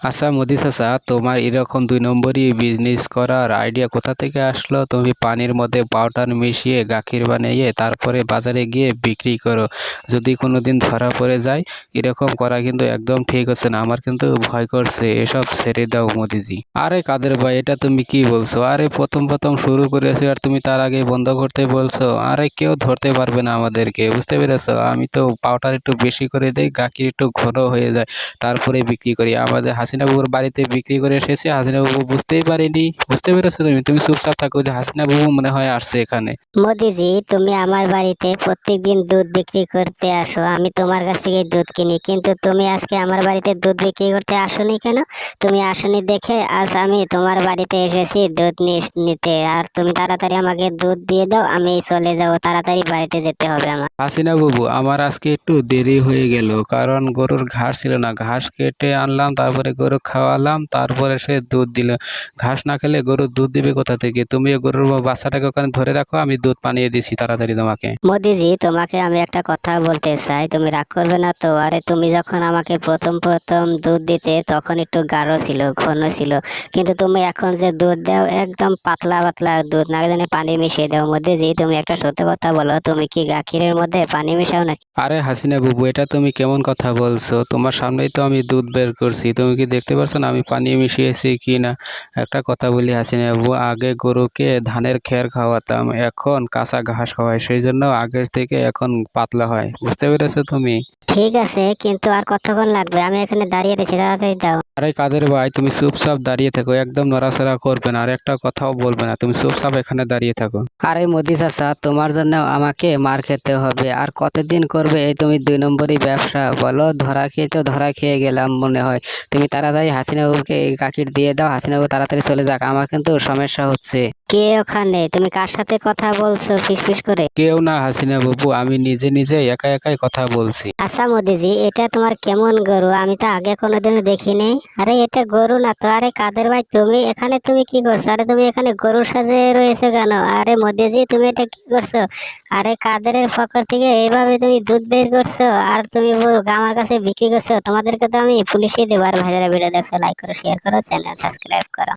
আচ্ছা মোদি চাচা, তোমার এরকম ২ নম্বরই বিজনেস করার আইডিয়া কোথা থেকে আসলো? তুমি পানির মধ্যে পাউডার মিশিয়ে গাখীর বানিয়ে তারপরে বাজারে গিয়ে বিক্রি করো। যদি কোনোদিন ধরা পড়ে যায়, এরকম করা কিন্তু একদম ঠিক হচ্ছে না। আমার কিন্তু ভয় করছে, এসব ছেড়ে দাও মোদিজি। আরে কাদের ভাই, এটা তুমি কি বলছো? আরে প্রথম প্রথম শুরু করেছো আর তুমি তার আগে বন্ধ করতে বলছো? আরে কেউ ধরতে পারবে না আমাদেরকে, বুঝতে পেরেছো? আমি তো পাউডার একটু বেশি করে দেই, গাখীর একটু ঘন হয়ে যায়, তারপরে বিক্রি করি। আমাদের হাসিনা বাবুর বাড়িতে বিক্রি করে এসেছি, হাসিনা বাবু বুঝতেই পারেনি। বুঝতে পেরেছো? তুমি চুপচাপ থাকো, যে হাসিনা বাবু মনে হয় আসছে এখানে। মোদিজি, তুমি আমার বাড়িতে প্রত্যেকদিন দুধ বিক্রি করতে আসো, আমি তোমার কাছ থেকে দুধ কিনি, কিন্তু তুমি আজকে আমার বাড়িতে দুধ বিক্রি করতে আসোনি কেন? তুমি আসোনি দেখে আজ আমি তোমার বাড়িতে এসেছি দুধ নিতে। আর তুমি তাড়াতাড়ি আমাকে দুধ দিয়ে দাও, আমি চলে যাবো, তাড়াতাড়ি বাড়িতে যেতে হবে আমার। হাসিনা বাবু, আমার আজকে একটু দেরি হয়ে গেল, কারণ গরুর ঘাস ছিল না, ঘাস কেটে আনলাম, তারপরে গরু খাওয়ালাম, তারপরে সে দুধ দিল। ঘাস না খেলে গরু দুধ দিবে কোথা থেকে? তুমি গরুর বাচ্চাটাকে ওখানে ধরে রাখো, আমি দুধ পানিয়ে দিছি তাড়াতাড়ি তোমাকে। মোদিজি, তোমাকে আমি একটা কথা বলতে চাই, তুমি রাগ করবে না তো? আরে তুমি যখন আমাকে প্রথম প্রথম দুধ দিতে তখন একটু গাঢ় ছিল, ঘন ছিল, কিন্তু তুমি এখন যে দুধ দাও একদম পাতলা পাতলা দুধ, না জানি পানি মিশিয়ে দাও। মোদিজি, তুমি একটা সত্যি কথা বলো, তুমি কি গাখীরের মধ্যে পানি মিশাও নাকি? আরে হাসিনা বাবু, এটা তুমি কেমন কথা বলছো? তোমার সামনেই তো আমি দুধ বের করছি, তুমি কি দেখতে পারছো না আমি পানি মিশিয়েছি কি না? একটা কথা বলি হাসিনা বাবু, আগে গরুকে ধানের খের খাওয়াতাম, এখন কাঁচা ঘাস খাওয়াই, সেই জন্য আগের থেকে এখন পাতলা হয়। বুঝতে পেরেছো তুমি? ঠিক আছে, কিন্তু আর কতক্ষণ লাগবে? আমি এখানে দাঁড়িয়ে রয়েছি, তাড়াতাড়ি দাও। আরে কাদের ভাই, তুমি চুপচাপ দাঁড়িয়ে থাকো, একদম নড়াচড়া করবে না, আর একটা কথাও বলবে না, তুমি চুপচাপ এখানে দাঁড়িয়ে থাকো। আরে মোদি চাচা, তোমার জন্য আমাকে মার খেতে হবে, আর কতদিন করবে এই তুমি ২ নম্বরই ব্যবসা? বলো, ধরা খেয়ে তো ধরা খেয়ে গেলাম মনে হয়। তুমি তাড়াতাড়ি হাসিনা বাবুকে এই গাখীর দিয়ে দাও, হাসিনা বাবু তাড়াতাড়ি চলে যাক, আমার কিন্তু সমস্যা হচ্ছে। কে ওখানে? তুমি কার সাথে কথা বলছো ফিসফিস করে? কেউ না হাসিনা বাবু, আমি নিজে নিজে একা একাই কথা বলছি। আচ্ছা মোদিজি, এটা তোমার কেমন গরু? আমি তো আগে কোনোদিনও দেখিনি। আরে এটা গরু না তো। আরে কাদের ভাই, তুমি এখানে তুমি কি করছো? আরে তুমি এখানে গরু সাজে রয়েছে কেন? আরে মোদিজি, তুমি এটা কি করছো? আরে কাদেরের পকেট থেকে এইভাবে তুমি দুধ বের করছো আর তুমি আমার কাছে বিক্রি করছো? তোমাদেরকে তো আমি পুলিশে দেবো। আর ভাইরা ভিডিও দেখছো, লাইক করো, শেয়ার করো, চ্যানেল সাবস্ক্রাইব করো।